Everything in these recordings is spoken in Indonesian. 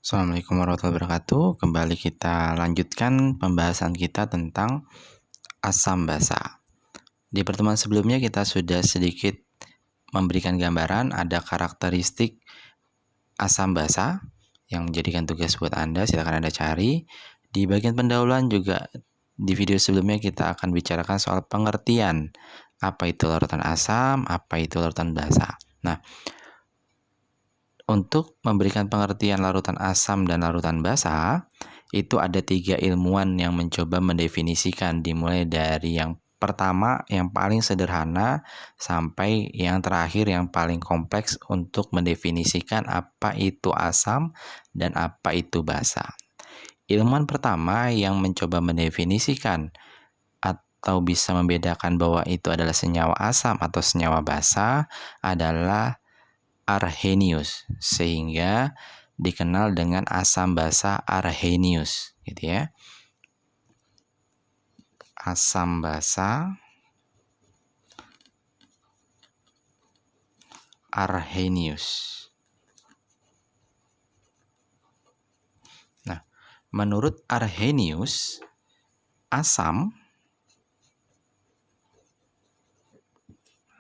Assalamualaikum warahmatullahi wabarakatuh. Kembali kita lanjutkan pembahasan kita tentang asam basa. Di pertemuan sebelumnya kita sudah sedikit memberikan gambaran ada karakteristik asam basa yang menjadikan tugas buat Anda, silakan Anda cari. Di bagian pendahuluan juga di video sebelumnya kita akan bicarakan soal pengertian apa itu larutan asam, apa itu larutan basa. Nah, untuk memberikan pengertian larutan asam dan larutan basa, itu ada 3 ilmuwan yang mencoba mendefinisikan, dimulai dari yang pertama, yang paling sederhana, sampai yang terakhir yang paling kompleks untuk mendefinisikan apa itu asam dan apa itu basa. Ilmuwan pertama yang mencoba mendefinisikan atau bisa membedakan bahwa itu adalah senyawa asam atau senyawa basa adalah Arrhenius, sehingga dikenal dengan asam basa Arrhenius, gitu ya. Asam basa Arrhenius. Nah, menurut Arrhenius, asam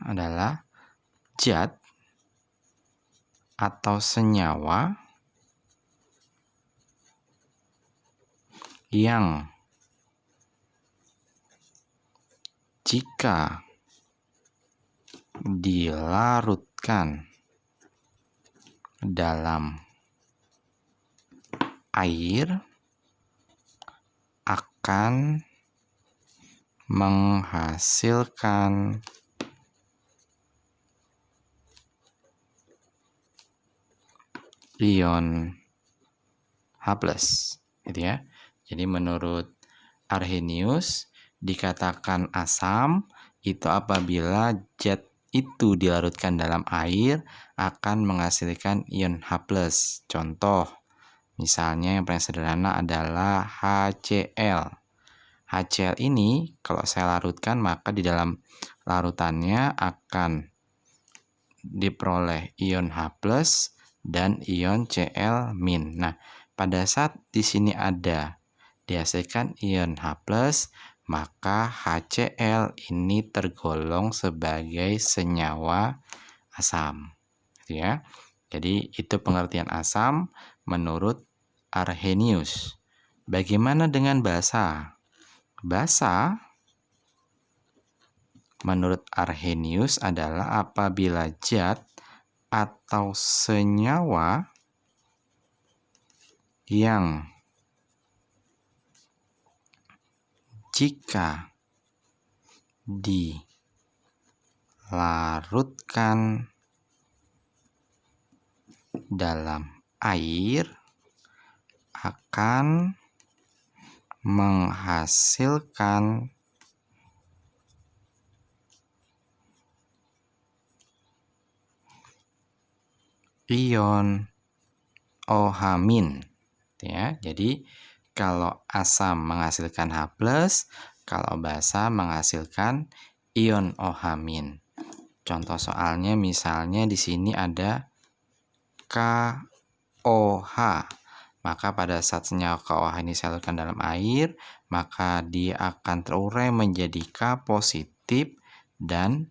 adalah zat atau senyawa yang jika dilarutkan dalam air akan menghasilkan ion H+, gitu ya. Jadi menurut Arrhenius dikatakan asam itu apabila zat itu dilarutkan dalam air akan menghasilkan ion H+. Contoh, misalnya yang paling sederhana adalah HCl. HCl ini kalau saya larutkan maka di dalam larutannya akan diperoleh ion H+ dan ion Cl-. Nah, pada saat di sini ada dihasilkan ion H+, maka HCl ini tergolong sebagai senyawa asam, gitu ya. Jadi itu pengertian asam menurut Arrhenius. Bagaimana dengan basa? Basa menurut Arrhenius adalah apabila zat atau senyawa yang jika dilarutkan dalam air akan menghasilkan ion OH-, ya. Jadi kalau asam menghasilkan H+, kalau basa menghasilkan ion OH-. Contoh soalnya misalnya di sini ada KOH. Maka pada saat senyawa KOH ini saya larutkan dalam air, maka dia akan terurai menjadi K positif dan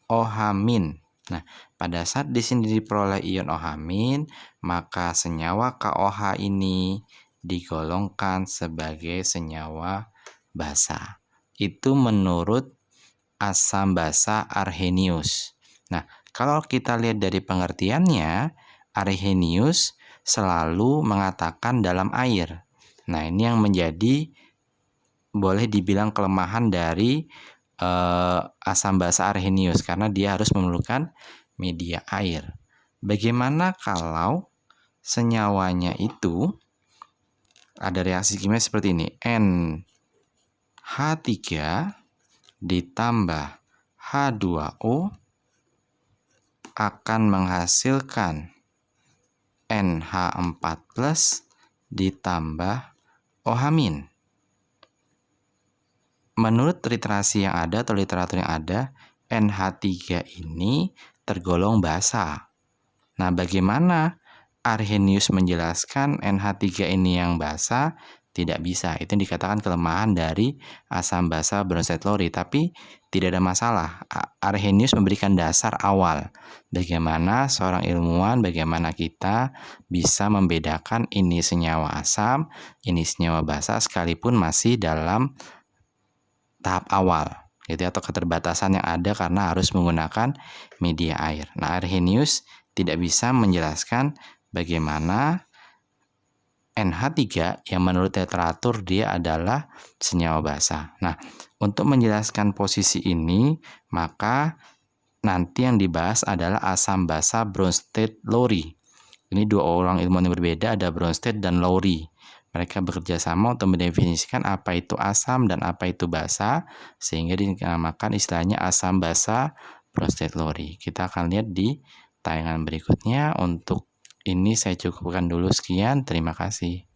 OH-. Nah, pada saat di sini diperoleh ion OH-, maka senyawa KOH ini digolongkan sebagai senyawa basa. Itu menurut asam basa Arrhenius. Nah, kalau kita lihat dari pengertiannya, Arrhenius selalu mengatakan dalam air. Nah, ini yang menjadi boleh dibilang kelemahan dari asam basa Arrhenius karena dia harus memerlukan media air. Bagaimana kalau senyawanya itu ada reaksi kimia seperti ini, NH3 ditambah H2O akan menghasilkan NH4+ ditambah OH-. Menurut literasi yang ada atau literatur yang ada, NH3 ini tergolong basa. Nah, bagaimana Arrhenius menjelaskan NH3 ini yang basa tidak bisa. Itu yang dikatakan kelemahan dari asam basa Bronsted Lowry. Tapi tidak ada masalah. Arrhenius memberikan dasar awal bagaimana seorang ilmuwan, bagaimana kita bisa membedakan ini senyawa asam, ini senyawa basa sekalipun masih dalam tahap awal, gitu, atau keterbatasan yang ada karena harus menggunakan media air. Nah, Arrhenius tidak bisa menjelaskan bagaimana NH3 yang menurut literatur dia adalah senyawa basa. Nah, untuk menjelaskan posisi ini, maka nanti yang dibahas adalah asam basa Bronsted Lowry. Ini dua orang ilmuwan yang berbeda, ada Bronsted dan Lowry. Mereka bekerja sama untuk mendefinisikan apa itu asam dan apa itu basa, sehingga dinamakan istilahnya asam basa Bronsted Lowry. Kita akan lihat di tayangan berikutnya. Untuk ini saya cukupkan dulu, sekian, terima kasih.